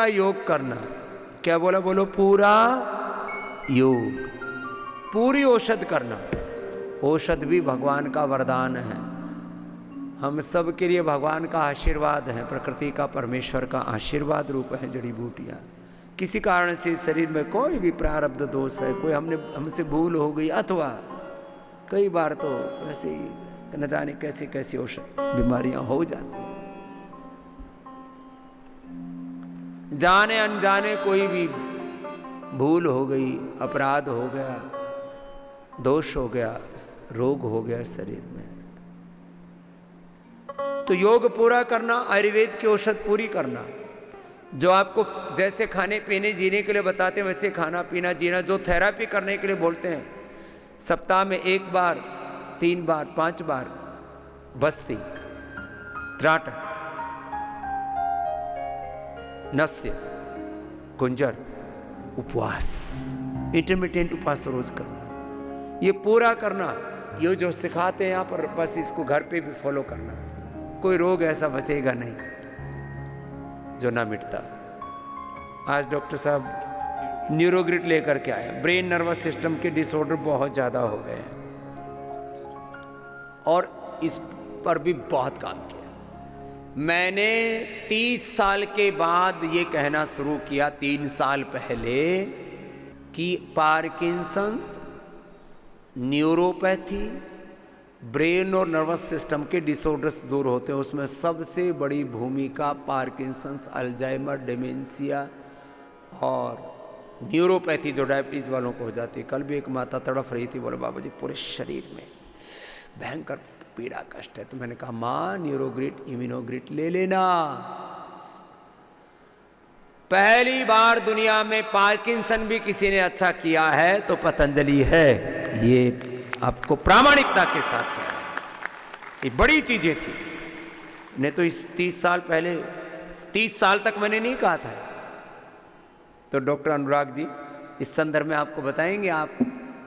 पूरा योग करना। क्या बोला? बोलो पूरा योग, पूरी औषध करना। औषध भी भगवान का वरदान है, हम सब के लिए भगवान का आशीर्वाद है, प्रकृति का, परमेश्वर का आशीर्वाद रूप है जड़ी बूटियाँ। किसी कारण से शरीर में कोई भी प्रारब्ध दोष है, कोई हमसे भूल हो गई, अथवा कई बार तो वैसे ही न जाने कैसी कैसी औषध बीमारियां हो जाती, जाने अनजाने कोई भी भूल हो गई, अपराध हो गया, दोष हो गया, रोग हो गया शरीर में। तो योग पूरा करना, आयुर्वेद की औषध पूरी करना। जो आपको जैसे खाने पीने जीने के लिए बताते हैं वैसे खाना पीना जीना। जो थेरापी करने के लिए बोलते हैं, सप्ताह में 1 बार, 3 बार, 5 बार बस्ती, त्राटक, नस्य, गुंजर, उपवास, इंटरमिटेंट उपवास रोज करना, ये पूरा करना। ये जो सिखाते हैं यहाँ पर, बस इसको घर पे भी फॉलो करना। कोई रोग ऐसा बचेगा नहीं जो ना मिटता। आज डॉक्टर साहब न्यूरोग्रिड लेकर के आए, ब्रेन नर्वस सिस्टम के डिसऑर्डर बहुत ज़्यादा हो गए हैं और इस पर भी बहुत काम किया। मैंने 30 साल के बाद ये कहना शुरू किया, 3 साल पहले, कि पार्किंसंस, न्यूरोपैथी, ब्रेन और नर्वस सिस्टम के डिसऑर्डर्स दूर होते हैं, उसमें सबसे बड़ी भूमिका पार्किंसंस, अल्जाइमर, डिमेंशिया और न्यूरोपैथी जो डायबिटीज वालों को हो जाती है। कल भी एक माता तड़फ रही थी, बोले बाबा जी पूरे शरीर में भयंकर पीड़ा कष्ट है। तो मैंने कहा माँ न्यूरोग्रिड, इम्यूनोग्रिड ले लेना। पहली बार दुनिया में पार्किंसन भी किसी ने अच्छा किया है तो पतंजलि है। ये आपको प्रामाणिकता के साथ कह रहा है, ये बड़ी चीजें थी। नहीं तो इस 30 साल पहले, 30 साल तक मैंने नहीं कहा था। तो डॉक्टर अनुराग जी इस संदर्भ में आपको बताएंगे, आप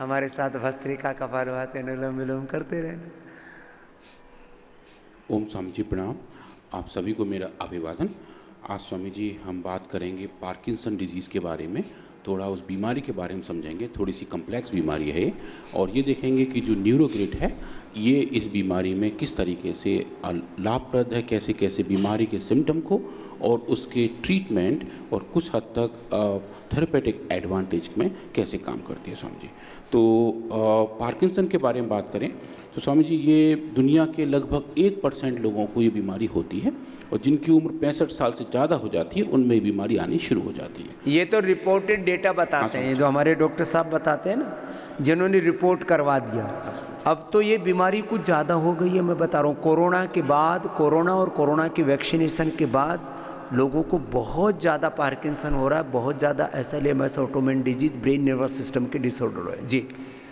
हमारे साथ भस्त्रिका, कपालभाति, अनुलोम विलोम करते रहना। ओम स्वामी जी प्रणाम। आप सभी को मेरा अभिवादन। आज स्वामी जी हम बात करेंगे पार्किंसन डिजीज़ के बारे में, थोड़ा उस बीमारी के बारे में समझेंगे। थोड़ी सी कम्प्लेक्स बीमारी है और ये देखेंगे कि जो न्यूरोग्रिड है ये इस बीमारी में किस तरीके से लाभप्रद है, कैसे कैसे बीमारी के सिम्टम को और उसके ट्रीटमेंट और कुछ हद तक थेरेपेटिक एडवांटेज में कैसे काम करती है स्वामी जी। तो पार्किंसन के बारे में बात करें तो स्वामी जी ये दुनिया के लगभग 1% लोगों को ये बीमारी होती है और जिनकी उम्र 65 साल से ज़्यादा हो जाती है उनमें बीमारी आनी शुरू हो जाती है। ये तो रिपोर्टेड डेटा बताते हैं, जो हमारे डॉक्टर साहब बताते हैं ना, जिन्होंने रिपोर्ट करवा दिया। अब तो ये बीमारी कुछ ज़्यादा हो गई है, मैं बता रहा हूँ। कोरोना के बाद, कोरोना और कोरोना की वैक्सीनेशन के बाद लोगों को बहुत ज़्यादा पार्किंसन हो रहा है, बहुत ज़्यादा SLMS, autoimmune disease, brain nervous system के डिसऑर्डर है जी।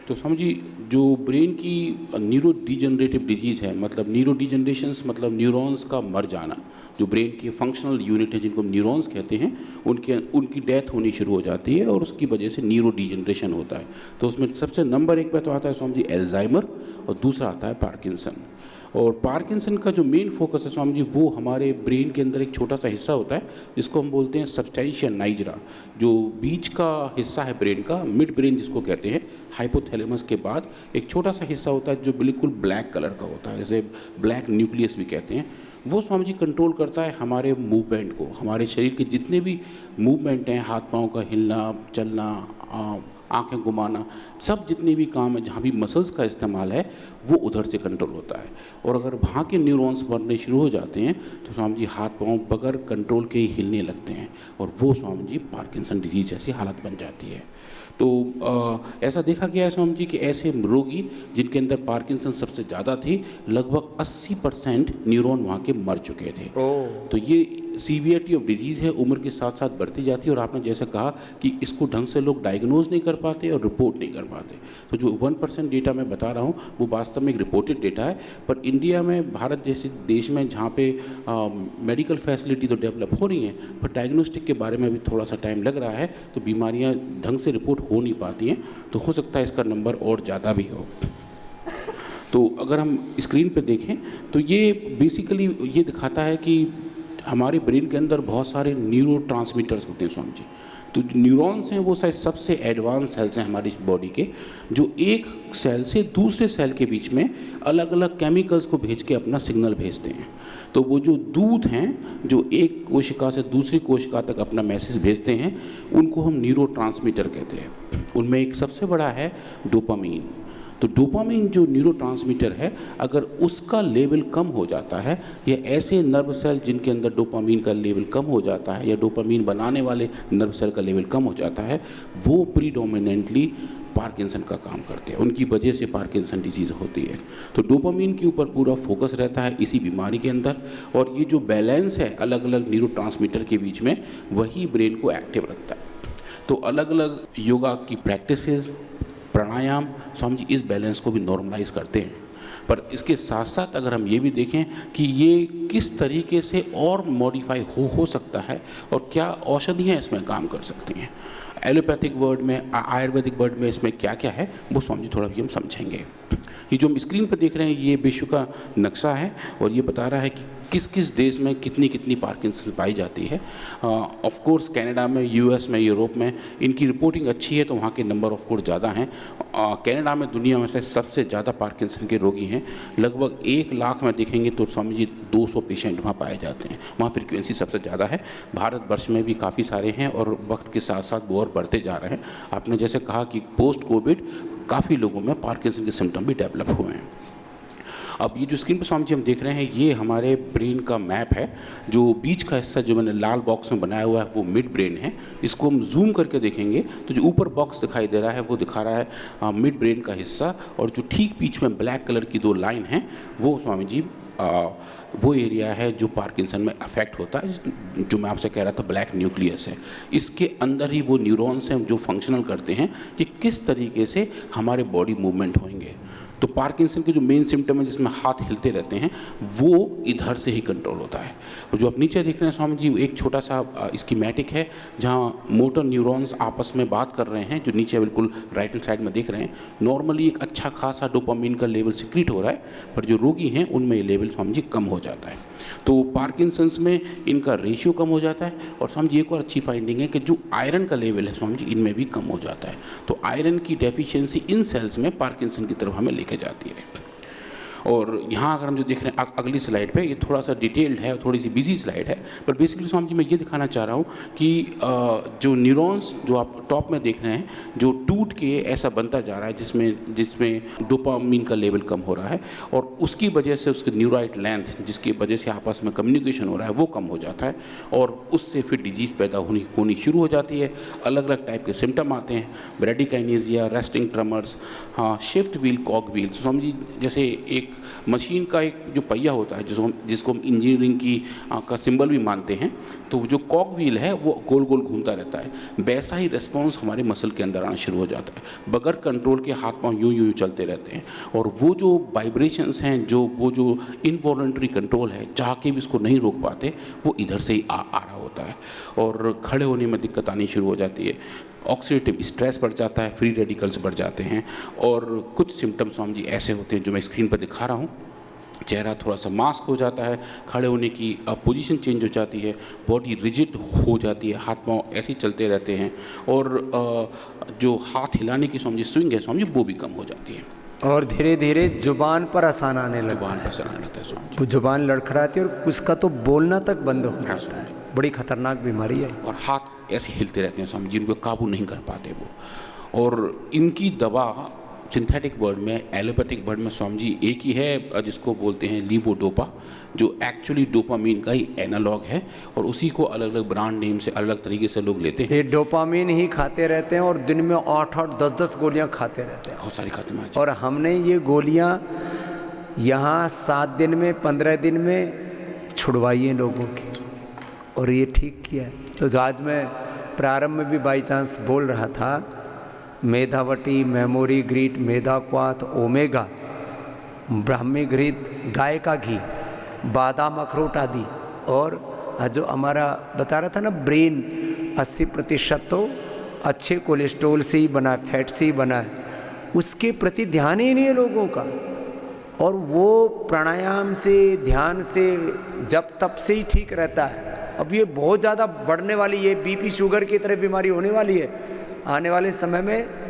तो समझ जी जो ब्रेन की न्यूरो डिजनरेटिव डिजीज़ है, मतलब न्यूरो डिजनरेशंस मतलब न्यूरॉन्स का मर जाना, जो ब्रेन की फंक्शनल यूनिट है जिनको हम न्यूरॉन्स कहते हैं, उनकी डेथ होनी शुरू हो जाती है और उसकी वजह से न्यूरो डिजनरेशन होता है। तो उसमें सबसे नंबर 1 पे तो आता है स्वामी जी एल्जाइमर और दूसरा आता है पार्किंसन। और पार्किंसन का जो मेन फोकस है स्वामी जी वो हमारे ब्रेन के अंदर एक छोटा सा हिस्सा होता है जिसको हम बोलते हैं सबस्टेंशिया नाइजरा, जो बीच का हिस्सा है ब्रेन का, मिड ब्रेन जिसको कहते हैं, हाइपोथैलेमस के बाद एक छोटा सा हिस्सा होता है जो बिल्कुल ब्लैक कलर का होता है, जैसे ब्लैक न्यूक्लियस भी कहते हैं। वो स्वामी जी कंट्रोल करता है हमारे मूवमेंट को, हमारे शरीर के जितने भी मूवमेंट हैं, हाथ पाँव का हिलना, चलना, आंखें घुमाना, सब जितने भी काम है जहाँ भी मसल्स का इस्तेमाल है वो उधर से कंट्रोल होता है। और अगर वहाँ के न्यूरॉन्स बनने शुरू हो जाते हैं तो स्वामी जी हाथ पाँव बगैर कंट्रोल के ही हिलने लगते हैं और वो स्वामी जी पार्किंसन डिजीज जैसी हालत बन जाती है। तो ऐसा देखा गया है स्वामी जी कि ऐसे रोगी जिनके अंदर पार्किंसन सबसे ज़्यादा थी, लगभग 80% न्यूरॉन वहाँ के मर चुके थे। तो ये सीवियरिटी ऑफ डिजीज़ है, उम्र के साथ साथ बढ़ती जाती है और आपने जैसा कहा कि इसको ढंग से लोग डायग्नोज नहीं कर पाते और रिपोर्ट नहीं कर पाते। तो जो 1% डेटा मैं बता रहा हूँ वो वास्तव में एक रिपोर्टेड डेटा है, पर इंडिया में, भारत जैसे देश में जहाँ पे मेडिकल फैसिलिटी तो डेवलप हो रही हैं पर डायग्नोस्टिक के बारे में भी थोड़ा सा टाइम लग रहा है, तो बीमारियाँ ढंग से रिपोर्ट हो नहीं पाती हैं, तो हो सकता है इसका नंबर और ज़्यादा भी हो। तो अगर हम स्क्रीन पे देखें तो ये बेसिकली ये दिखाता है कि हमारे ब्रेन के अंदर बहुत सारे न्यूरोट्रांसमीटर्स होते हैं स्वामी जी। तो जो न्यूरॉन्स हैं वो शायद सबसे एडवांस सेल्स हैं हमारी बॉडी के, जो एक सेल से दूसरे सेल के बीच में अलग अलग केमिकल्स को भेज के अपना सिग्नल भेजते हैं। तो वो जो दूत हैं जो एक कोशिका से दूसरी कोशिका तक अपना मैसेज भेजते हैं, उनको हम न्यूरोट्रांसमीटर कहते हैं। उनमें एक सबसे बड़ा है डोपामीन। तो डोपामीन जो न्यूरोट्रांसमीटर है, अगर उसका लेवल कम हो जाता है, या ऐसे नर्व सेल जिनके अंदर डोपामीन का लेवल कम हो जाता है, या डोपामीन बनाने वाले नर्व सेल का लेवल कम हो जाता है, वो प्रीडोमिनेंटली पार्किंसन का काम करते हैं। उनकी वजह से पार्किंसन डिजीज़ होती है। तो डोपामीन के ऊपर पूरा फोकस रहता है इसी बीमारी के अंदर, और ये जो बैलेंस है अलग अलग न्यूरोट्रांसमीटर के बीच में, वही ब्रेन को एक्टिव रखता है। तो अलग अलग योगा की प्रैक्टिसेस, प्राणायाम स्वामी जी इस बैलेंस को भी नॉर्मलाइज करते हैं। पर इसके साथ साथ अगर हम ये भी देखें कि ये किस तरीके से और मॉडिफाई हो सकता है, और क्या औषधियाँ इसमें काम कर सकती हैं, एलोपैथिक वर्ड में, आयुर्वेदिक वर्ड में इसमें क्या क्या है, वो स्वामी जी थोड़ा भी हम समझेंगे। ये जो हम स्क्रीन पर देख रहे हैं ये विश्व का नक्शा है, और ये बता रहा है कि किस किस देश में कितनी कितनी पार्किंसन पाई जाती है। ऑफ कोर्स कनाडा में, यूएस में, यूरोप में इनकी रिपोर्टिंग अच्छी है, तो वहाँ के नंबर ऑफ कोर्स ज़्यादा हैं। कनाडा में दुनिया में से सबसे ज़्यादा पार्किंसन के रोगी हैं। लगभग 1 लाख में देखेंगे तो स्वामी जी 200 पेशेंट वहाँ पाए जाते हैं। वहाँ फ्रीक्वेंसी सबसे ज़्यादा है। भारतवर्ष में भी काफ़ी सारे हैं, और वक्त के साथ साथ वो और बढ़ते जा रहे हैं। आपने जैसे कहा कि पोस्ट कोविड काफ़ी लोगों में पार्किंसन के सिम्टम भी डेवलप हुए हैं। अब ये जो स्क्रीन पर स्वामी जी हम देख रहे हैं, ये हमारे ब्रेन का मैप है। जो बीच का हिस्सा जो मैंने लाल बॉक्स में बनाया हुआ है वो मिड ब्रेन है। इसको हम जूम करके देखेंगे तो जो ऊपर बॉक्स दिखाई दे रहा है वो दिखा रहा है मिड ब्रेन का हिस्सा, और जो ठीक बीच में ब्लैक कलर की 2 लाइन हैं वो स्वामी जी वो एरिया है जो पार्किंसन में अफेक्ट होता है, जो मैं आपसे कह रहा था ब्लैक न्यूक्लियस है। इसके अंदर ही वो न्यूरॉन्स हैं जो फंक्शनल करते हैं कि किस तरीके से हमारे बॉडी मूवमेंट होंगे। तो पार्किंसन के जो मेन सिम्टम है जिसमें हाथ हिलते रहते हैं, वो इधर से ही कंट्रोल होता है। और जो आप नीचे देख रहे हैं स्वामी जी, एक छोटा सा स्कीमेटिक है जहाँ मोटर न्यूरॉन्स आपस में बात कर रहे हैं, जो नीचे बिल्कुल राइट हैंड साइड में देख रहे हैं। नॉर्मली एक अच्छा खासा डोपामीन का लेवल सिक्रीट हो रहा है, पर जो रोगी हैं उनमें ये लेवल स्वामी जी कम हो जाता है। तो पार्किंसंस में इनका रेशियो कम हो जाता है। और स्वामी जी एक और अच्छी फाइंडिंग है कि जो आयरन का लेवल है स्वामी जी इनमें भी कम हो जाता है। तो आयरन की डेफिशिएंसी इन सेल्स में पार्किंसन की तरफ हमें लेके जाती है। और यहाँ अगर हम जो देख रहे हैं अगली स्लाइड पे, ये थोड़ा सा डिटेल्ड है, थोड़ी सी बिजी स्लाइड है, पर बेसिकली स्वामी जी मैं ये दिखाना चाह रहा हूँ कि जो न्यूरॉन्स जो आप टॉप में देख रहे हैं, जो टूट के ऐसा बनता जा रहा है जिसमें डोपामीन का लेवल कम हो रहा है, और उसकी वजह से उसके न्यूराइट लेंथ जिसकी वजह से आपस में कम्युनिकेशन हो रहा है वो कम हो जाता है, और उससे फिर डिजीज़ पैदा होनी शुरू हो जाती है। अलग अलग टाइप के सिम्टम आते हैं, ब्रेडिकाइनेसिया, रेस्टिंग ट्रमर्स, हाँ, शिफ्ट व्हील, कॉग व्हील। तो स्वामी जी जैसे एक मशीन का एक जो पहिया होता है जिसको हम इंजीनियरिंग की का सिंबल भी मानते हैं, तो जो कॉग व्हील है वो गोल गोल घूमता रहता है, वैसा ही रिस्पॉन्स हमारे मसल के अंदर आना शुरू हो जाता है। बगैर कंट्रोल के हाथ पांव यूं यूं चलते रहते हैं, और वो जो वाइब्रेशंस हैं, वो जो इनवॉलंटरी कंट्रोल है, चाह के भी इसको नहीं रोक पाते, वो इधर से ही आ रहा होता है, और खड़े होने में दिक्कत आनी शुरू हो जाती है। ऑक्सीडेटिव स्ट्रेस बढ़ जाता है, फ्री रेडिकल्स बढ़ जाते हैं, और कुछ सिम्टम्स स्वामी जी ऐसे होते हैं जो मैं स्क्रीन पर दिखा रहा हूँ। चेहरा थोड़ा सा मास्क हो जाता है, खड़े होने की पोजीशन चेंज हो जाती है, बॉडी रिजिड हो जाती है, हाथ पांव ऐसे ही चलते रहते हैं, और जो हाथ हिलाने की स्वामी जी स्विंग है स्वामी जी वो भी कम हो जाती है, और धीरे धीरे जुबान पर आसान आने लगता है। जुबान पर असर आने लगता है स्वामी जी। वो जुबान लड़खड़ाती है और उसका तो बोलना तक बंद हो जाता है। बड़ी खतरनाक बीमारी है। और हाथ ऐसे हिलते रहते हैं स्वामी जी, इनको काबू नहीं कर पाते वो। और इनकी दवा सिंथेटिक वर्ड में, एलोपैथिक वर्ड में स्वामी जी एक ही है जिसको बोलते हैं लीवोडोपा, जो एक्चुअली डोपामीन का ही एनालॉग है, और उसी को अलग अलग ब्रांड नेम से अलग तरीके से लोग लेते हैं। ये डोपामीन ही खाते रहते हैं और दिन में 8-8, 10-10 गोलियां खाते रहते हैं, बहुत सारी खाते हैं। और हमने ये गोलियां यहाँ 7 दिन में, 15 दिन में छुड़वाई हैं लोगों की, और ये ठीक किया है। तो आज मैं प्रारंभ में भी बाई चांस बोल रहा था, मेधावटी, मेमोरी ग्रीट, मेधाक्वाथ, ओमेगा, ब्राह्मी घृत, गाय का घी, बादाम, अखरोट आदि, और जो हमारा बता रहा था ना ब्रेन 80% तो अच्छे कोलेस्ट्रोल से ही बना है, फैट से ही बना है, उसके प्रति ध्यान ही नहीं है लोगों का। और वो प्राणायाम से, ध्यान से, जब तब से ही ठीक रहता है। अब ये बहुत ज़्यादा बढ़ने वाली, ये बीपी शुगर की तरह बीमारी होने वाली है आने वाले समय में।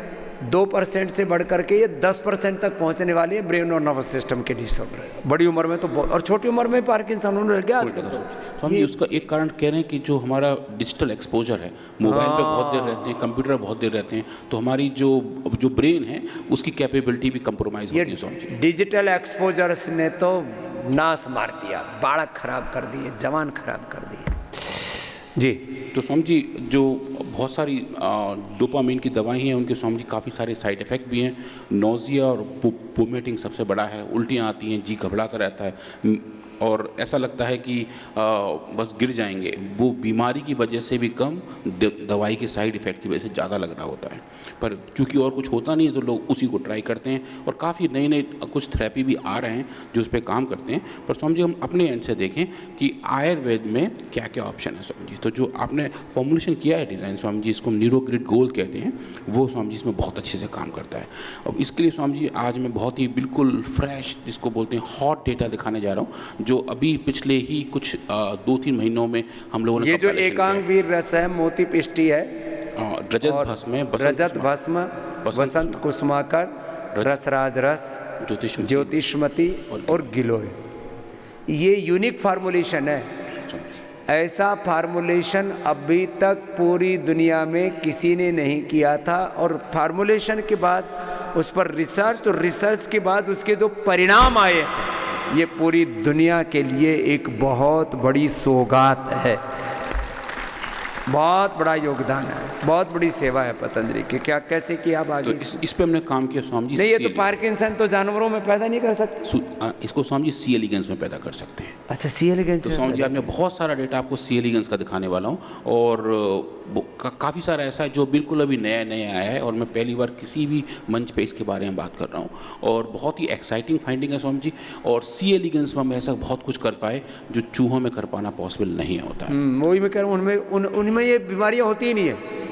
2% से बढ़ करके ये 10% तक पहुंचने वाली है ब्रेन और नर्वस सिस्टम के डिसऑर्डर। बड़ी उम्र में तो और छोटी उम्र में पार्किंसन होने लग गया आजकल तो। स्वामी जी उसका एक कारण कह रहे हैं कि जो हमारा डिजिटल एक्सपोजर है, मोबाइल पे बहुत देर रहते हैं, कंप्यूटर बहुत देर रहते हैं, तो हमारी जो ब्रेन है उसकी कैपेबिलिटी भी कंप्रोमाइज होती है। स्वामी जी डिजिटल एक्सपोजर्स ने तो नाश मार दिया, बालक खराब कर दिए, जवान खराब कर दिए जी। तो स्वामी जी जो बहुत सारी डोपामिन की दवाई हैं उनके स्वामी जी काफ़ी सारे साइड इफ़ेक्ट भी हैं। नोजिया और वोमिटिंग सबसे बड़ा है, उल्टियाँ आती हैं, जी घबराता रहता है और ऐसा लगता है कि बस गिर जाएंगे। वो बीमारी की वजह से भी कम, दवाई के साइड इफ़ेक्ट की वजह से ज़्यादा लग रहा होता है। पर चूंकि और कुछ होता नहीं है तो लोग उसी को ट्राई करते हैं और काफ़ी नए नए कुछ थेरेपी भी आ रहे हैं जो उस पर काम करते हैं। पर स्वामी जी हम अपने एंड से देखें कि आयुर्वेद में क्या क्या ऑप्शन है स्वामी जी, तो जो आपने फॉर्मुलेशन किया है डिज़ाइन स्वामी जी, इसको न्यूरोग्रिड गोल्ड कहते हैं, वो स्वामी जी इसमें बहुत अच्छे से काम करता है। अब इसके लिए स्वामी जी आज मैं बहुत ही बिल्कुल फ्रेश, जिसको बोलते हैं हॉट डेटा दिखाने जा रहा हूँ, जो अभी पिछले ही कुछ 2-3 महीनों में हम लोगों ने ये जो एकांग वीर रस है, मोती पिष्टी है, रजत भस्म है, रजत भस्म, वसंत कुसुमाकर, रसराज रस, ज्योतिषमती और गिलोय, ये यूनिक फार्मूलेशन है। ऐसा फार्मूलेशन अभी तक पूरी दुनिया में किसी ने नहीं किया था और फार्मूलेशन के बाद उस पर रिसर्च और रिसर्च के बाद उसके जो परिणाम आए हैं, ये पूरी दुनिया के लिए एक बहुत बड़ी सौगात है, बहुत बड़ा योगदान है, बहुत बड़ी सेवा है पतंजलि की। क्या कैसे किया आप आगे? तो इस पे हमने काम किया स्वामी जी। नहीं, ये तो पार्किंसन तो जानवरों में पैदा नहीं कर सकते, इसको स्वामी जी सी एलिगेंस में पैदा कर सकते हैं। अच्छा, सी एलिगेंस। तो स्वामी जी आज मैं बहुत सारा डेटा आपको सी एलिगेंस का दिखाने वाला हूँ और काफ़ी सारा ऐसा है जो बिल्कुल अभी नया नया आया है और मैं पहली बार किसी भी मंच पे इसके बारे में बात कर रहा हूँ और बहुत ही एक्साइटिंग फाइंडिंग है स्वामी जी। और सी एलिगेंस में हम ऐसा बहुत कुछ कर पाए जो चूहों में कर पाना पॉसिबल नहीं होता है। वही मैं कह रहा हूँ, उनमें ये बीमारियाँ होती ही नहीं है।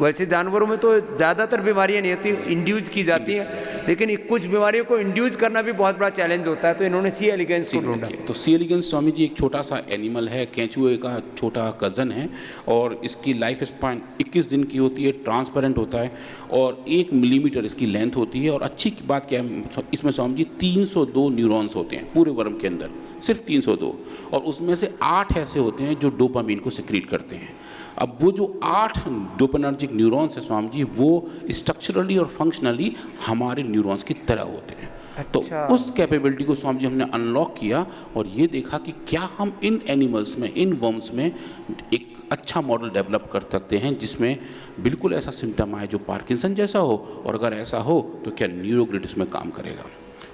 वैसे जानवरों में तो ज़्यादातर बीमारियाँ नहीं होती, इंड्यूज की जाती हैं, लेकिन कुछ बीमारियों को इंड्यूज करना भी बहुत बड़ा चैलेंज होता है। तो इन्होंने सी एलिगेंस को ढूंढा। तो सी एलिगेंस स्वामी जी एक छोटा सा एनिमल है, केंचुए का छोटा कज़न है और इसकी लाइफ स्पैन 21 दिन की होती है, ट्रांसपेरेंट होता है और 1 मिलीमीटर इसकी लेंथ होती है। और अच्छी बात क्या है, इसमें स्वामी जी 302 न्यूरॉन्स होते हैं पूरे वर्म के अंदर, सिर्फ 302, और उसमें से 8 ऐसे होते हैं जो डोपामिन को सिक्रीट करते हैं। अब वो जो 8 डोपामिनर्जिक न्यूरॉन्स हैं स्वामी जी, वो स्ट्रक्चरली और फंक्शनली हमारे न्यूरॉन्स की तरह होते हैं। अच्छा। तो उस कैपेबिलिटी को स्वामी जी हमने अनलॉक किया और ये देखा कि क्या हम इन एनिमल्स में, इन वर्म्स में एक अच्छा मॉडल डेवलप कर सकते हैं जिसमें बिल्कुल ऐसा सिम्टम आए जो पार्किंसन जैसा हो, और अगर ऐसा हो तो क्या न्यूरोग्रिड इसमें काम करेगा।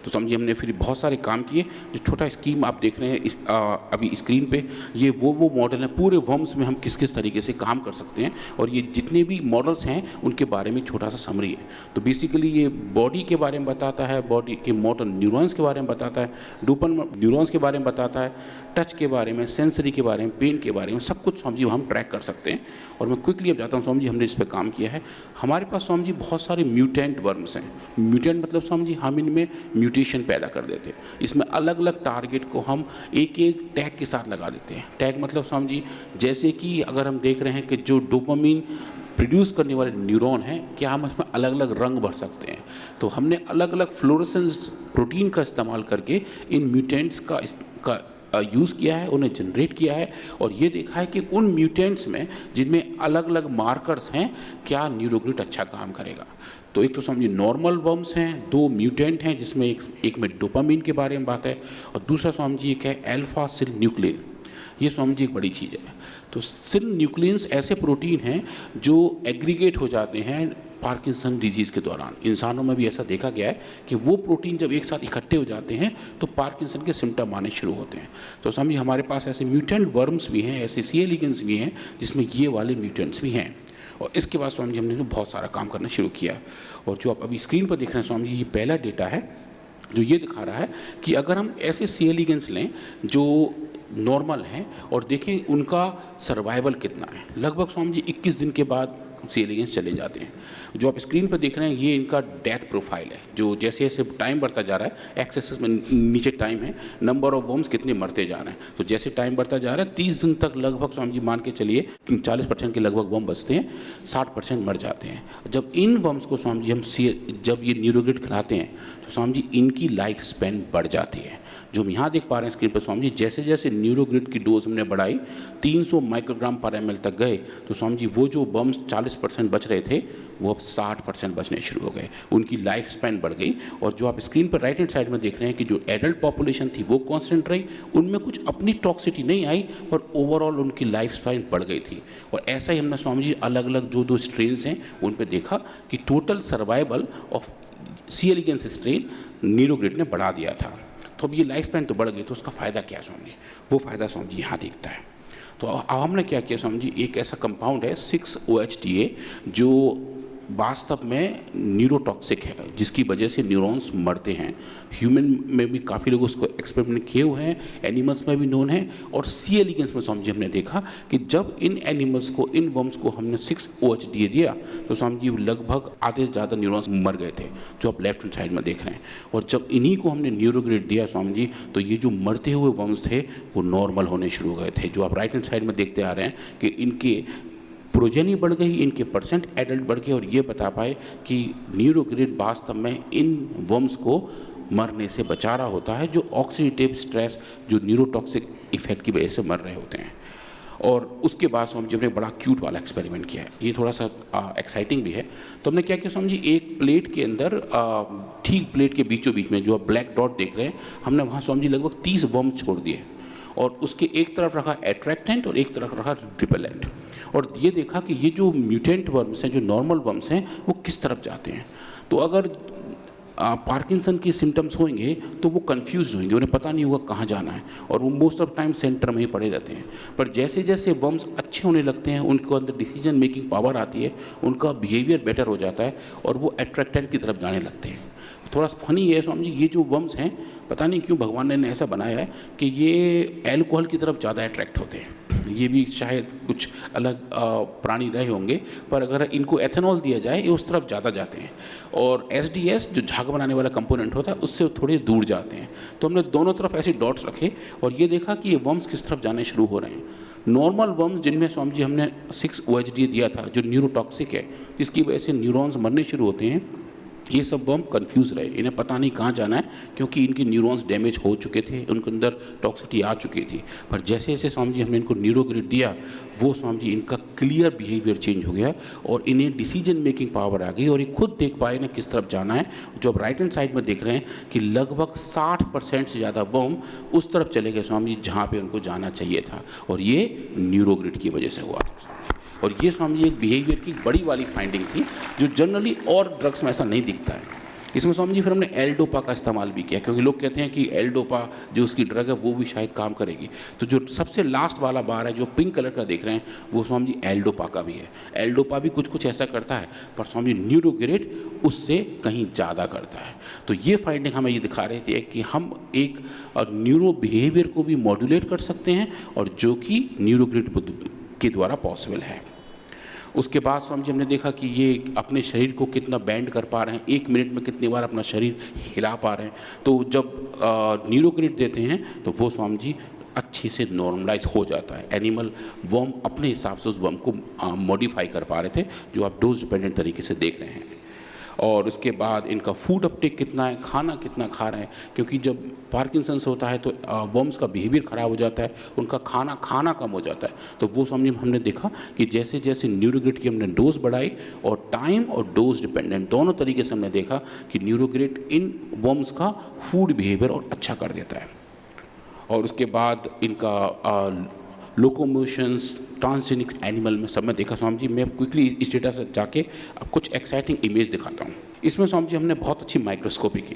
तो समझिए हमने फिर बहुत सारे काम किए। जो छोटा स्कीम आप देख रहे हैं अभी स्क्रीन पे, ये वो मॉडल है, पूरे वर्म्स में हम किस किस तरीके से काम कर सकते हैं और ये जितने भी मॉडल्स हैं उनके बारे में छोटा सा समरी है। तो बेसिकली ये बॉडी के बारे में बताता है, बॉडी के मोटर न्यूरॉन्स के बारे में बताता है, डोपामिन न्यूरॉन्स के बारे में बताता है, टच के बारे में, सेंसरी के बारे में, पेन के बारे में, सब कुछ स्वामी जी हम ट्रैक कर सकते हैं। और मैं क्विकली अब जाता हूँ स्वामी जी, हमने इस पर काम किया है। हमारे पास स्वामी जी बहुत सारे म्यूटेंट वर्म्स हैं। म्यूटेंट मतलब स्वामी जी हम इनमें म्यूटेशन पैदा कर देते हैं। इसमें अलग अलग टारगेट को हम एक एक टैग के साथ लगा देते हैं। टैग मतलब स्वामी जी जैसे कि अगर हम देख रहे हैं कि जो डोपामिन प्रोड्यूस करने वाले न्यूरॉन हैं, क्या हम इसमें अलग अलग रंग भर सकते हैं। तो हमने अलग अलग फ्लोरेसेंस प्रोटीन का इस्तेमाल करके इन म्यूटेंट्स का यूज़ किया है, उन्हें जनरेट किया है और ये देखा है कि उन म्यूटेंट्स में जिनमें अलग अलग मार्कर्स हैं, क्या न्यूरोग्रिड अच्छा काम करेगा। तो एक तो समझिए नॉर्मल वर्म्स हैं, 2 म्यूटेंट हैं जिसमें एक में डोपामिन के बारे में बात है और दूसरा स्वामी जी एक है अल्फा सिल न्यूक्लिन। ये स्वामी जी एक बड़ी चीज़ है। तो सिल न्यूक्लियंस ऐसे प्रोटीन हैं जो एग्रीगेट हो जाते हैं पार्किंसन डिजीज़ के दौरान। इंसानों में भी ऐसा देखा गया है कि वो प्रोटीन जब एक साथ इकट्ठे हो जाते हैं तो पार्किंसन के सिम्टम आने शुरू होते हैं। तो समझिए हमारे पास ऐसे म्यूटेंट वर्म्स भी हैं, ऐसे सी एलिगेंस भी हैं जिसमें ये वाले म्यूटेंट्स भी हैं। और इसके बाद स्वामी जी हमने बहुत सारा काम करना शुरू किया। और जो आप अभी स्क्रीन पर देख रहे हैं स्वामी जी, ये पहला डेटा है जो ये दिखा रहा है कि अगर हम ऐसे सी एलिगेंस लें जो नॉर्मल हैं और देखें उनका सर्वाइवल कितना है। लगभग स्वामी जी 21 दिन के बाद सी एलिगेंस चले जाते हैं। जो आप स्क्रीन पर देख रहे हैं ये इनका डेथ प्रोफाइल है, जो जैसे जैसे टाइम बढ़ता जा रहा है, एक्स एक्सिस में नीचे टाइम है, नंबर ऑफ वर्म्स कितने मरते जा रहे हैं। तो जैसे टाइम बढ़ता जा रहा है 30 दिन तक लगभग स्वामी जी मान के चलिए 40% के लगभग वर्म बचते हैं, 60% मर जाते हैं। जब इन वर्म्स को स्वामी जी हम जब ये न्यूरोग्रिड खिलाते हैं तो स्वामी जी इनकी लाइफ स्पैन बढ़ जाती है। जो हम यहाँ देख पा रहे हैं स्क्रीन पर स्वामी जी, जैसे जैसे न्यूरोग्रिड की डोज हमने बढ़ाई 300 माइक्रोग्राम पर एमएल तक गए तो स्वामी जी वो जो बम्स 40% बच रहे थे वो अब 60% बचने शुरू हो गए, उनकी लाइफ स्पैन बढ़ गई। और जो आप स्क्रीन पर राइट हैंड साइड में देख रहे हैं कि जो एडल्ट पॉपुलेशन थी वो कांस्टेंट रही, उनमें कुछ अपनी टॉक्सिटी नहीं आई पर ओवरऑल उनकी लाइफ स्पैन बढ़ गई थी। और ऐसा ही हमने स्वामी जी अलग अलग जो स्ट्रेन्स हैं उन पर देखा कि total survival of C elegans strain Neurogrid ने बढ़ा दिया था। तो अब ये लाइफ स्पैन तो बढ़ गई, तो उसका फ़ायदा क्या स्वामी जी? वो फ़ायदा स्वामी जी यहाँ दिखता है। तो अब हमने क्या किया स्वामी जी, एक ऐसा कंपाउंड है 6-OHDA जो वास्तव में न्यूरोटॉक्सिक है, जिसकी वजह से न्यूरॉन्स मरते हैं। ह्यूमन में भी काफ़ी लोग उसको एक्सपेरिमेंट किए हुए हैं, एनिमल्स में भी नोन है। और सी एलिगेंस में स्वामी जी हमने देखा कि जब इन एनिमल्स को, इन वर्म्स को हमने 6-OHDA दिया तो स्वामी जी लगभग आधे से ज़्यादा न्यूरॉन्स मर गए थे, जो आप लेफ्ट हैंड साइड में देख रहे हैं। और जब इन्हीं को हमने न्यूरोग्रिड दिया स्वामी जी तो ये जो मरते हुए वर्म्स थे वो नॉर्मल होने शुरू हो गए थे। जो आप राइट हैंड साइड में देखते आ रहे हैं कि इनके प्रोजेनी बढ़ गई, इनके परसेंट एडल्ट बढ़ गए। और ये बता पाए कि न्यूरोग्रिड वास्तव में इन वर्म्स को मरने से बचा रहा होता है, जो ऑक्सीडेटिव स्ट्रेस, जो न्यूरोटॉक्सिक इफेक्ट की वजह से मर रहे होते हैं। और उसके बाद स्वामी जी ने बड़ा क्यूट वाला एक्सपेरिमेंट किया है, ये थोड़ा सा एक्साइटिंग भी है। तो हमने क्या किया स्वामी जी, एक प्लेट के अंदर ठीक प्लेट के बीचों बीच में जो आप ब्लैक डॉट देख रहे हैं, हमने वहाँ स्वामी जी लगभग 30 वर्म छोड़ दिए और उसके एक तरफ रखा एट्रैक्टेंट और एक तरफ रखा रिपेलेंट। और ये देखा कि ये जो म्यूटेंट वर्म्स हैं, जो नॉर्मल वर्म्स हैं, वो किस तरफ जाते हैं। तो अगर पार्किंसन की सिम्टम्स होंगे तो वो कंफ्यूज होंगे, उन्हें पता नहीं होगा कहाँ जाना है और वो मोस्ट ऑफ टाइम सेंटर में ही पड़े रहते हैं। पर जैसे जैसे वर्म्स अच्छे होने लगते हैं, उनके अंदर डिसीजन मेकिंग पावर आती है, उनका बिहेवियर बेटर हो जाता है और वो एट्रैक्टेंट की तरफ जाने लगते हैं। थोड़ा फनी है स्वामी जी, ये जो वर्म्स हैं पता नहीं क्यों भगवान ने ऐसा बनाया है कि ये एल्कोहल की तरफ ज़्यादा अट्रैक्ट होते हैं। ये भी शायद कुछ अलग प्राणी रहे होंगे, पर अगर इनको एथेनॉल दिया जाए ये उस तरफ ज़्यादा जाते हैं। और SDS जो झाग बनाने वाला कंपोनेंट होता है उससे थोड़े दूर जाते हैं। तो हमने दोनों तरफ ऐसे डॉट्स रखे और ये देखा कि ये वर्म्स किस तरफ जाने शुरू हो रहे हैं। नॉर्मल वर्म्स जिनमें स्वामी जी हमने 6-OHDA दिया था, जो न्यूरोटॉक्सिक है, जिसकी वजह से न्यूरॉन्स मरने शुरू होते हैं, ये सब वर्म कंफ्यूज रहे, इन्हें पता नहीं कहाँ जाना है क्योंकि इनके न्यूरॉन्स डैमेज हो चुके थे, उनके अंदर टॉक्सिटी आ चुकी थी। पर जैसे जैसे स्वामी जी हमने इनको न्यूरोग्रिड दिया, वो स्वामी जी इनका क्लियर बिहेवियर चेंज हो गया और इन्हें डिसीजन मेकिंग पावर आ गई और ये खुद देख पाए ना किस तरफ जाना है। जो आप राइट हैंड साइड में देख रहे हैं कि लगभग 60% से ज़्यादा वर्म उस तरफ चले गए स्वामी जी जहाँ पर उनको जाना चाहिए था, और ये न्यूरोग्रिड की वजह से हुआ था। और ये स्वामी जी एक बिहेवियर की बड़ी वाली फाइंडिंग थी जो जनरली और ड्रग्स में ऐसा नहीं दिखता है। इसमें स्वामी जी फिर हमने एल-डोपा का इस्तेमाल भी किया, क्योंकि लोग कहते हैं कि एल-डोपा जो उसकी ड्रग है वो भी शायद काम करेगी। तो जो सबसे लास्ट वाला बार है जो पिंक कलर का देख रहे हैं वो स्वामी जी एल-डोपा का भी है। एल-डोपा भी कुछ कुछ ऐसा करता है, पर स्वामी जी न्यूरोग्रिड उससे कहीं ज़्यादा करता है। तो ये फाइंडिंग हमें ये दिखा रहे थे कि हम एक न्यूरो बिहेवियर को भी मॉड्यूलेट कर सकते हैं और जो कि न्यूरोग्रिड के द्वारा पॉसिबल है। उसके बाद स्वामी जी हमने देखा कि ये अपने शरीर को कितना बैंड कर पा रहे हैं, 1 मिनट में कितनी बार अपना शरीर हिला पा रहे हैं। तो जब न्यूरोग्रिड देते हैं तो वो स्वामी जी अच्छे से नॉर्मलाइज हो जाता है। एनिमल वर्म अपने हिसाब से उस वर्म को मॉडिफाई कर पा रहे थे, जो आप डोज डिपेंडेंट तरीके से देख रहे हैं। और उसके बाद इनका फूड अपटेक कितना है, खाना कितना खा रहे हैं, क्योंकि जब पार्किंसंस होता है तो वर्म्स का बिहेवियर ख़राब हो जाता है, उनका खाना कम हो जाता है। तो वो समझिए हमने देखा कि जैसे जैसे न्यूरोग्रिड की हमने डोज बढ़ाई और टाइम और डोज डिपेंडेंट दोनों तरीके से हमने देखा कि न्यूरोग्रिड इन वर्म्स का फूड बिहेवियर और अच्छा कर देता है। और उसके बाद इनका लोकोमोशंस ट्रांसजेनिक एनिमल में सब में देखा स्वामी जी। मैं क्विकली इस डेटा से जाके अब कुछ एक्साइटिंग इमेज दिखाता हूँ। इसमें स्वामी जी हमने बहुत अच्छी माइक्रोस्कोपी की।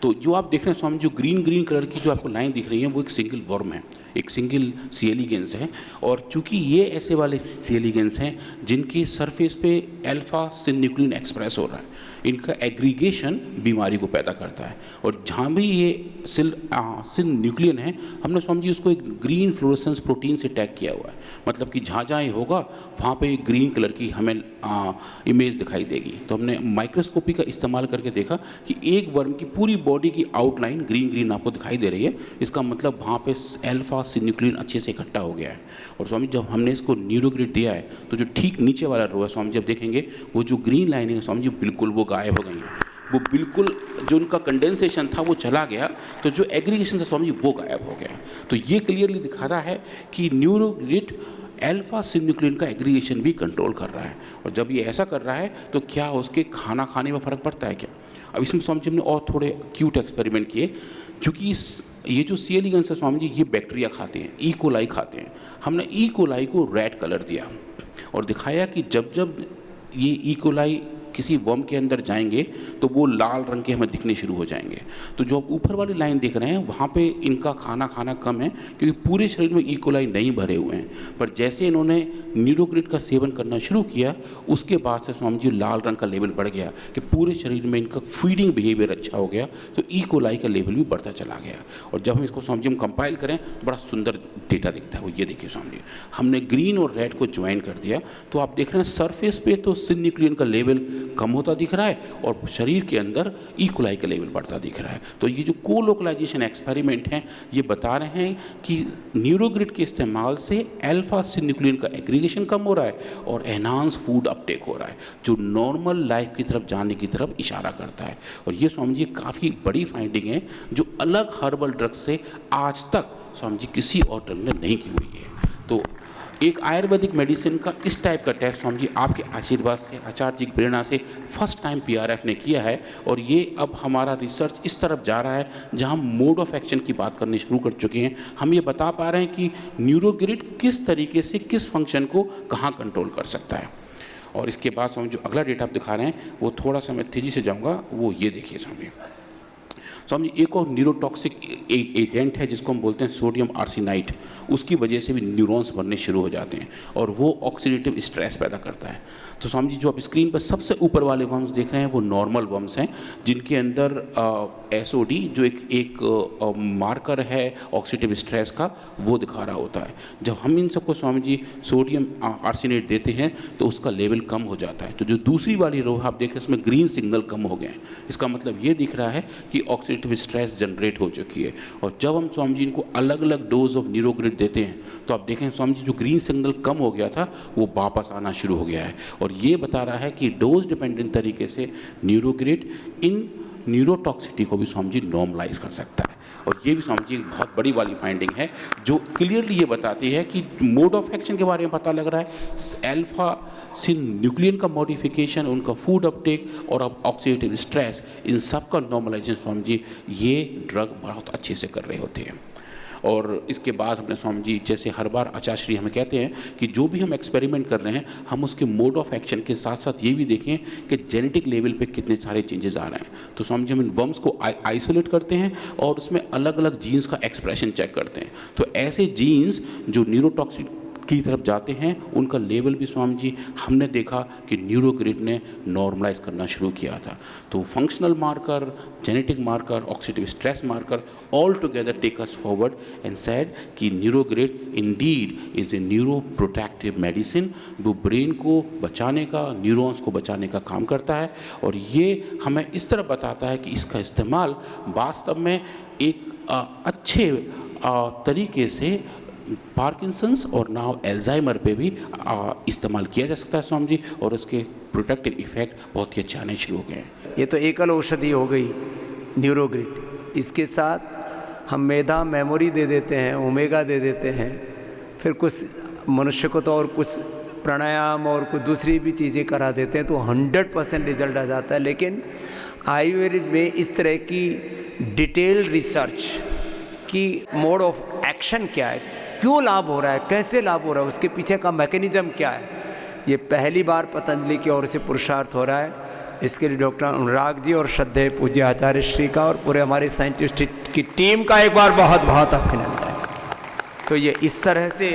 तो जो आप देख रहे हैं स्वामी, जो ग्रीन कलर की जो आपको लाइन दिख रही है वो एक सिंगल वर्म है, एक सिंगल सी एलिगेंस है। और चूंकि ये ऐसे वाले सी एलिगेंस हैं जिनकी सरफेस पे अल्फा सिन्यूक्लिन एक्सप्रेस हो रहा है, इनका एग्रीगेशन बीमारी को पैदा करता है। और जहाँ भी ये सिन न्यूक्लियन है, हमने स्वामी जी उसको एक ग्रीन फ्लोरोसेंस प्रोटीन से टैग किया हुआ है, मतलब कि जहाँ जहाँ ये होगा वहाँ पे ग्रीन कलर की हमें इमेज दिखाई देगी। तो हमने माइक्रोस्कोपी का इस्तेमाल करके देखा कि एक वर्म की पूरी बॉडी की आउटलाइन ग्रीन ग्रीन आपको दिखाई दे रही है, इसका मतलब वहाँ पे अल्फा सिन्यूक्लियन अच्छे से इकट्ठा हो गया है। और स्वामी जब हमने इसको न्यूरोग्रिड दिया है तो जो ठीक नीचे वाला रो है स्वामी जब देखेंगे वो जो ग्रीन लाइनिंग है स्वामी जी बिल्कुल वो गायब हो गई है, वो बिल्कुल जो उनका कंडेंसेशन था वो चला गया, तो जो एग्रीगेशन था स्वामी जी वो गायब हो गया। तो ये क्लियरली दिखा रहा है कि न्यूरोग्रिड अल्फा सिन्यूक्लियन का एग्रीगेशन भी कंट्रोल कर रहा है। और जब ये ऐसा कर रहा है तो क्या उसके खाना खाने में फ़र्क पड़ता है क्या? अब इसमें स्वामी जी हमने और थोड़े क्यूट एक्सपेरिमेंट किए, चूँकि ये जो सी एलिगेंस है स्वामी जी ये बैक्टीरिया खाते हैं, ई कोलाई खाते हैं। हमने ई कोलाई को रेड कलर दिया और दिखाया कि जब जब ये ई कोलाई किसी वर्म के अंदर जाएंगे तो वो लाल रंग के हमें दिखने शुरू हो जाएंगे। तो जो आप ऊपर वाली लाइन देख रहे हैं वहाँ पे इनका खाना खाना कम है, क्योंकि पूरे शरीर में ई कोलाई नहीं भरे हुए हैं। पर जैसे इन्होंने न्यूरोग्रिड का सेवन करना शुरू किया उसके बाद से स्वामी जी लाल रंग का लेवल बढ़ गया कि पूरे शरीर में इनका फीडिंग बिहेवियर अच्छा हो गया, तो ई कोलाई का लेवल भी बढ़ता चला गया। और जब हम इसको स्वामी जी हम कंपाइल करें तो बड़ा सुंदर डेटा दिखता है। वो ये देखिए स्वामी जी, हमने ग्रीन और रेड को ज्वाइन कर दिया तो आप देख रहे हैं सरफेस पे तो सिन्यूक्लियन का लेवल कम होता दिख रहा है और शरीर के अंदर ई कोलाई का लेवल बढ़ता दिख रहा है। तो ये जो कोलोकलाइजेशन एक्सपेरिमेंट हैं ये बता रहे हैं कि न्यूरोग्रिड के इस्तेमाल से अल्फा सिन्यूक्लियन का एग्रीगेशन कम हो रहा है और एनहांस फूड अपटेक हो रहा है, जो नॉर्मल लाइफ की तरफ जाने की तरफ इशारा करता है। और ये स्वामी जी काफ़ी बड़ी फाइंडिंग है जो अलग हर्बल ड्रग से आज तक स्वामी जी किसी और ड्रग ने नहीं की हुई है। तो एक आयुर्वेदिक मेडिसिन का इस टाइप का टेस्ट स्वामी जी आपके आशीर्वाद से, आचार्य जी की प्रेरणा से फर्स्ट टाइम पीआरएफ ने किया है। और ये अब हमारा रिसर्च इस तरफ जा रहा है जहां मोड ऑफ एक्शन की बात करनी शुरू कर चुके हैं। हम ये बता पा रहे हैं कि न्यूरोग्रिड किस तरीके से किस फंक्शन को कहाँ कंट्रोल कर सकता है। और इसके बाद स्वामी जो अगला डेटा आप दिखा रहे हैं वो थोड़ा सा मैं तेज़ी से जाऊँगा, वो ये देखिए स्वामी। स्वामी एक और न्यूरोटॉक्सिक एजेंट है जिसको हम बोलते हैं सोडियम आर्सेनाइड, उसकी वजह से भी न्यूरॉन्स बनने शुरू हो जाते हैं और वो ऑक्सीडेटिव स्ट्रेस पैदा करता है। तो स्वामी जी जो आप स्क्रीन पर सबसे ऊपर वाले वर्म्स देख रहे हैं वो नॉर्मल वर्म्स हैं जिनके अंदर एसओडी जो एक मार्कर है ऑक्सीडेटिव स्ट्रेस का वो दिखा रहा होता है। जब हम इन सबको स्वामी जी सोडियम आर्सेनेट देते हैं तो उसका लेवल कम हो जाता है। तो जो दूसरी वाली रो आप देखें इसमें ग्रीन सिग्नल कम हो गए हैं, इसका मतलब ये दिख रहा है कि ऑक्सीडेटिव स्ट्रेस जनरेट हो चुकी है। और जब हम स्वामी जी इनको अलग अलग डोज ऑफ न्यूरोग्रिड देते हैं तो आप देखें स्वामी जी जो ग्रीन सिग्नल कम हो गया था वो वापस आना शुरू हो गया है। और ये बता रहा है कि डोज डिपेंडेंट तरीके से न्यूरोग्रिड इन न्यूरोटॉक्सिटी को भी स्वामी जी नॉर्मलाइज कर सकता है। और ये भी स्वामी जी बहुत बड़ी वाली फाइंडिंग है जो क्लियरली ये बताती है कि मोड ऑफ एक्शन के बारे में पता लग रहा है। अल्फा सिन्यूक्लियन का मॉडिफिकेशन, उनका फूड अपटेक और अब ऑक्सीडेटिव स्ट्रेस, इन सब का नॉर्मलाइजेशन स्वामी जी ये ड्रग बहुत अच्छे से कर रहे होते हैं। और इसके बाद अपने स्वामी जी जैसे हर बार आचार्य हमें कहते हैं कि जो भी हम एक्सपेरिमेंट कर रहे हैं हम उसके मोड ऑफ एक्शन के साथ साथ ये भी देखें कि जेनेटिक लेवल पे कितने सारे चेंजेस आ रहे हैं। तो स्वामी जी हम इन वर्म्स को आइसोलेट करते हैं और उसमें अलग अलग जीन्स का एक्सप्रेशन चेक करते हैं। तो ऐसे जीन्स जो न्यूरोटॉक्सिक की तरफ जाते हैं उनका लेवल भी स्वामी जी हमने देखा कि न्यूरोग्रिड ने नॉर्मलाइज करना शुरू किया था। तो functional marker, genetic marker, oxidative stress marker all together take us forward and said कि Neurogrid indeed is a neuro protective medicine जो ब्रेन को बचाने का, न्यूरॉन्स को बचाने का काम करता है। और ये हमें इस तरह बताता है कि इसका इस्तेमाल वास्तव में एक अच्छे तरीके से पार्किंसंस और नाउ एल्जाइमर पे भी इस्तेमाल किया जा सकता है स्वामी जी, और उसके प्रोटेक्टिव इफेक्ट बहुत ही अच्छे आने शुरू हो गए हैं। ये तो एकल औषधि हो गई न्यूरोग्रिड। इसके साथ हम मेधा मेमोरी दे देते हैं, ओमेगा दे देते हैं, फिर कुछ मनुष्य को तो और कुछ प्राणायाम और कुछ दूसरी भी चीज़ें करा देते हैं तो 100% रिजल्ट आ जाता है। लेकिन आयुर्वेद में इस तरह की डिटेल रिसर्च की मोड ऑफ एक्शन क्या है, क्यों लाभ हो रहा है, कैसे लाभ हो रहा है, उसके पीछे का मैकेनिज्म क्या है, ये पहली बार पतंजलि की ओर से पुरुषार्थ हो रहा है। इसके लिए डॉक्टर अनुराग जी और श्रद्धेय पूज्य आचार्य श्री का और पूरे हमारे साइंटिस्ट की टीम का एक बार बहुत बहुत अभिनंदन। तो ये इस तरह से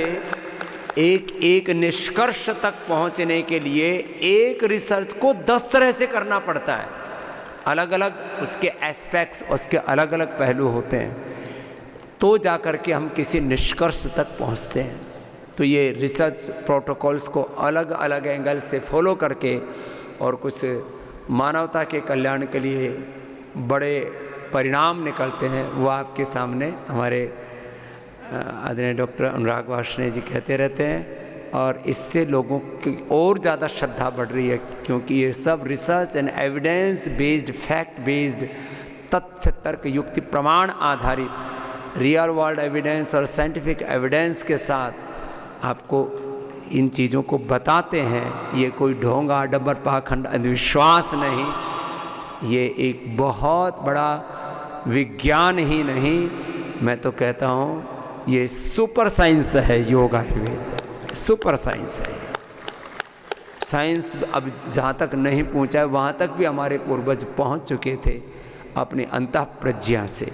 एक एक निष्कर्ष तक पहुंचने के लिए एक रिसर्च को 10 तरह से करना पड़ता है। अलग अलग उसके एस्पेक्ट्स, उसके अलग अलग पहलू होते हैं, तो जा कर के हम किसी निष्कर्ष तक पहुंचते हैं। तो ये रिसर्च प्रोटोकॉल्स को अलग अलग एंगल से फॉलो करके और कुछ मानवता के कल्याण के लिए बड़े परिणाम निकलते हैं, वो आपके सामने हमारे आदरणीय डॉक्टर अनुराग वार्ष्णेय जी कहते रहते हैं। और इससे लोगों की और ज़्यादा श्रद्धा बढ़ रही है, क्योंकि ये सब research and evidence based, fact based, तथ्य तर्क युक्ति प्रमाण आधारित रियल वर्ल्ड एविडेंस और साइंटिफिक एविडेंस के साथ आपको इन चीज़ों को बताते हैं। ये कोई ढोंग आडंबर पाखंड अंधविश्वास नहीं, ये एक बहुत बड़ा विज्ञान ही नहीं, मैं तो कहता हूँ ये सुपर साइंस है। योग आयुर्वेद सुपर साइंस है। साइंस अब जहाँ तक नहीं पहुँचा है, वहाँ तक भी हमारे पूर्वज पहुँच चुके थे अपनी अंतःप्रज्ञा से।